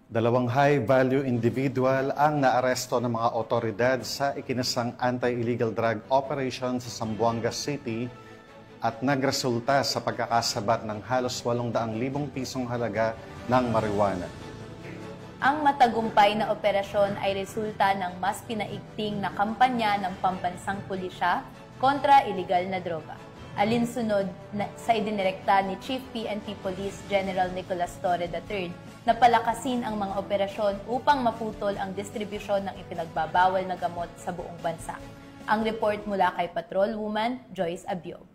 Dalawang high-value individual ang naaresto ng mga otoridad sa ikinasang anti-illegal drug operation sa Zamboanga City at nagresulta sa pagkakasabat ng halos 800,000 pisong halaga ng marijuana. Ang matagumpay na operasyon ay resulta ng mas pinaigting na kampanya ng pambansang pulisya kontra iligal na droga. Alinsunod sa idinirekta ni Chief PNP Police General Nicolas Torre III na palakasin ang mga operasyon upang maputol ang distribusyon ng ipinagbabawal na gamot sa buong bansa. Ang report mula kay Patrolwoman Joyce Abiog.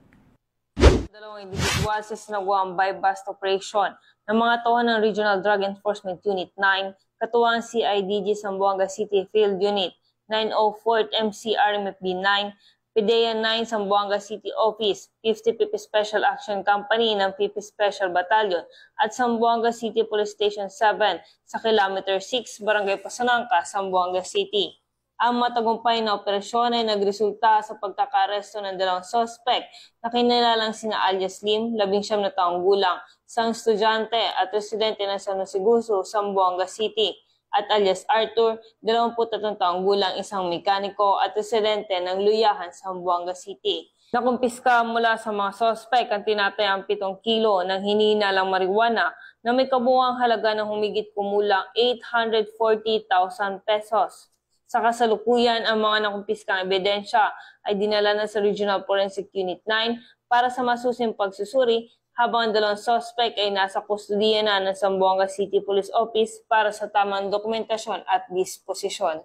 Dalawang individual sa sinagawang buy-bust operation ng mga tauhan ng Regional Drug Enforcement Unit 9, katuwang CIDG Zamboanga City Field Unit 904th MCRMFB 9, PDEA 9 Zamboanga City Office, 50th Special Action Company ng 50th Special Battalion at Zamboanga City Police Station 7 sa Kilometer 6, Barangay Pasanangka, Zamboanga City. Ang matagumpay na operasyon ay nagresulta sa pagkakaresto ng dalawang suspect na kinilalang sina alias Lim, 19 na taong gulang, isang estudyante at residente ng San Jose, Zamboanga City, at alias Arthur, 23 taong gulang, isang mekaniko at residente ng Luyahan, Zamboanga City. Nakumpiska mula sa mga suspect ang tinatayang 7 kilo ng hinihinalang marijuana na may kabuuang halaga ng humigit kumulang 840,000 pesos. Sa kasalukuyan, ang mga nakumpiskang ebidensya ay dinala na sa Regional Forensic Unit 9 para sa masusing pagsusuri, habang ang dalawang suspect ay nasa kustudiya na ng Zamboanga City Police Office para sa tamang dokumentasyon at disposisyon.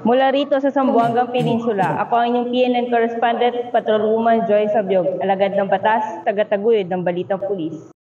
Mula rito sa Zamboanga Peninsula, ako ang inyong PNN correspondent, Patrolwoman Joyce Abiog, alagad ng batas, tagataguyod ng Balitang Pulis.